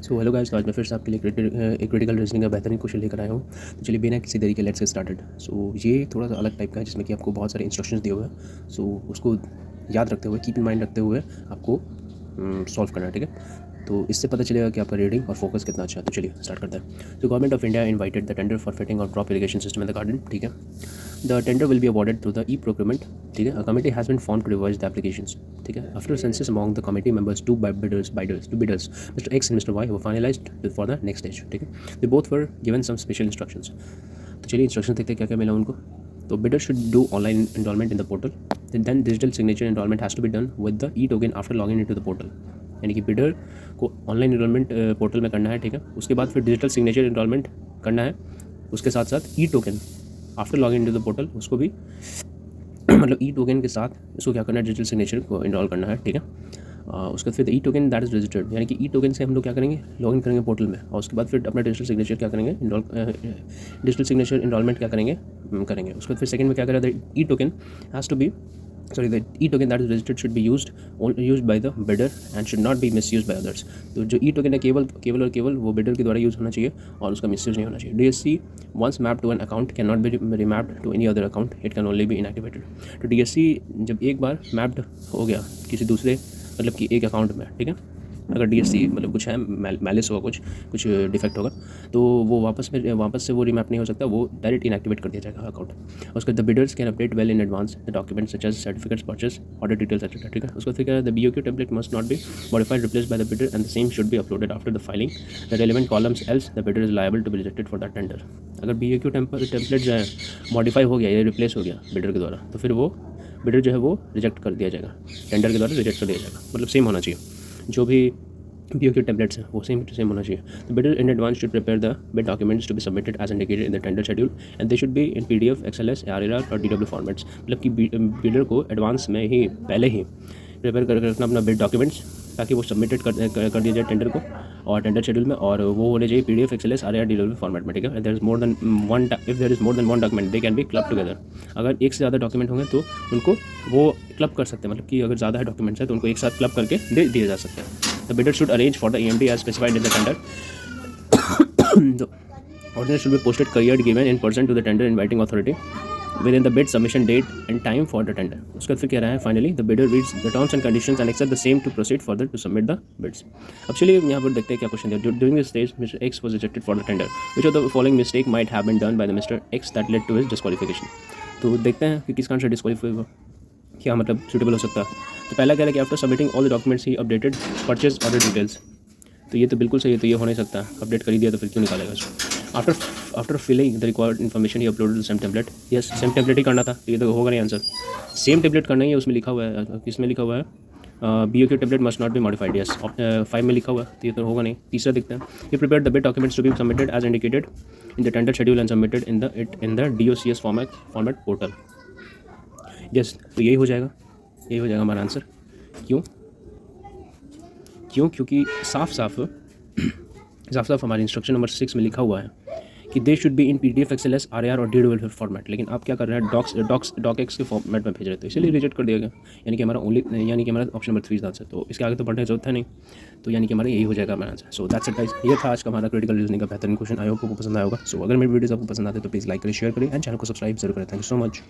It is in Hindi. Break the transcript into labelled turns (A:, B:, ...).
A: सो हेलो गाइस, तो आज मैं फिर से आपके लिए एक क्रिटिकल रीजनिंग का बेहतरीन क्वेश्चन लेकर आया हूँ। तो चलिए बिना किसी देरी के लेट्स गेट स्टार्टेड। सो ये थोड़ा सा अलग टाइप का है जिसमें कि आपको बहुत सारे इंस्ट्रक्शंस दिए हुए हैं। सो उसको याद रखते हुए, कीप इन माइंड रखते हुए आपको सॉल्व करना है, ठीक है। तो इससे पता चलेगा कि आपका रीडिंग और फोकस कितना अच्छा है। तो चलिए स्टार्ट करते हैं। तो government of India invited the tender for fitting और drop irrigation system in the garden, ठीक है। The tender will be awarded through the e procurement, ठीक है। A committee has been form to revise the applications, ठीक है। After census among the committee members to bidders Mr. X and Mr. Y were finalized for the next stage, ठीक है। They both were given some special instructions। तो चलिए इंस्ट्रक्शन देखते हैं क्या क्या मिला उनको। तो bidder should do online enrollment in the portal, then digital signature enrollment has to be done with the e token after login into the portal. यानी कि बिडर को ऑनलाइन एनरोलमेंट पोर्टल में करना है, ठीक है। उसके बाद फिर डिजिटल सिग्नेचर एनरोलमेंट करना है, उसके साथ साथ e token after login into the portal उसको भी मतलब ई टोकन के साथ इसको क्या करना है, डिजिटल सिग्नेचर को इनरोल करना है, ठीक है। उसके बाद फिर ई टोकन दैट इज़ रजिस्टर्ड, यानी कि ई टोकन से हम लोग क्या करेंगे, लॉगिन करेंगे पोर्टल में, और उसके बाद फिर अपना डिजिटल सिग्नेचर क्या करेंगे, डिजिटल सिग्नेचर इनरोलमेंट क्या करेंगे करेंगे। उसके बाद फिर सेकंड में क्या करें, the e token has to be the e-token that is registered should be used by the bidder and should not be misused by others। तो जो e-token है केवल और केवल वो बिडर के द्वारा यूज़ होना चाहिए और उसका मिसयूज़ नहीं होना चाहिए। DSC once mapped to an account cannot be remapped to any other account, it can only be inactivated। तो DSC जब एक बार मैप्ड हो गया किसी दूसरे मतलब कि एक अकाउंट में, ठीक है, अगर DSC मतलब कुछ है मैलिस होगा, कुछ डिफेक्ट होगा, तो वो वापस से वो रिमैप नहीं हो सकता, वो डायरेक्ट इनएक्टिवेट कर दिया जाएगा अकाउंट। उसके the bidders can update well in advance the documents such as certificates purchase, order details etcetera, ठीक है। उसको फिर क्या है, the BOQ template must not be modified replaced by the bidder and the same should be uploaded after the filing the relevant columns, else the bidder is liable to be rejected for the tender. अगर BOQ टेम्पलेट जो है मॉडिफाई हो गया या रिप्लेस हो गया बिडर के द्वारा, तो फिर वो बिडर जो है वो रिजेक्ट कर दिया जाएगा, टेंडर के द्वारा रिजेक्ट कर दिया जाएगा। मतलब सेम होना चाहिए, जो भी BOQ टेम्पलेट्स हैं वो सेम होना चाहिए। तो bidder in advance should prepare the bid documents to be submitted as indicated in the tender schedule and they should be in PDF, XLS, RRR और DW फॉर्मेट्स। मतलब कि बिडर को एडवांस में ही पहले ही प्रिपेयर कर रखना अपना बिड डॉक्यूमेंट्स, ताकि वो सबमिटेड कर दिया जाए टेंडर को और टेंडर शेड्यूल में, और वो होने चाहिए PDF, XLS, RRR, DW format में, ठीक है। If there is more than one document they can be club together. अगर एक से ज़्यादा डॉक्यूमेंट होंगे तो उनको वो क्लब कर सकते हैं, मतलब कि अगर ज़्यादा है डॉक्यूमेंट्स है तो उनको एक साथ क्लब करके दे दिए जा सकते हैं। The bidder should arrange for the EMD as specified in the tender। The ordinance should be posted couriered given in person to the tender inviting authority within the bid submission date and time for the tender। उसके बाद फिर कह रहा है finally the bidder reads the terms and conditions and accept the same to proceed further to submit the bids. अब चलिए यहाँ पर देखते हैं क्या क्वेश्चन दिया। During this stage mister X was rejected for the tender, which of the following mistake might have been done by the mister X that led to his disqualification. तो देखते हैं कि किस कारण से डिस्क्वालीफाई हुआ, क्या मतलब सूटेबल हो सकता है। तो पहला कह रहा है कि after submitting all the documents he updated purchase order details. तो ये तो बिल्कुल सही है, तो ये हो नहीं सकता, अपडेट कर ही दिया तो फिर क्यों निकालेगा इसको। After filling the required information he uploaded the same template. Yes, same template ही करना था, तो ये तो होगा नहीं आंसर। सेम टेम्पलेट करना ही है, उसमें लिखा हुआ है, किसमें लिखा हुआ है, BOQ template must not be modified. Yes, 5 में लिखा हुआ है, तो ये तो होगा नहीं। तीसरा देखते हैं, ये prepare the bid documents to be submitted as indicated in the tender schedule and submitted in the DOCS format portal. Yes, तो यही हो जाएगा हमारा आंसर। क्योंकि साफ साफ हमारे इंस्ट्रक्शन नंबर 6 में लिखा हुआ है कि दे should be in PDF, XLS, RRR और DW फॉर्मेट, लेकिन आप क्या कर रहे हैं, डॉक्स के फॉर्मेट में भेज रहे थे, इसलिए रिजेक्ट कर दिया गया। यानी कि हमारा ऑप्शन नंबर 3 आंसर, तो इसके आगे तो बढ़ने की जरूरत है नहीं, तो यानी कि हमारा यही हो जाएगा हमारा answer. So that's it guys, ये था आज का हमारा क्रिटिकल रीजनिंग का बेहतरीन क्वेश्चन। आई होप आपको पसंद आया होगा। सो अगर मेरी वीडियोस आपको पसंद आते तो प्लीज़ लाइक करें, शेयर करें एंड चैनल को सब्सक्राइब जरूर करें। Thank you so much.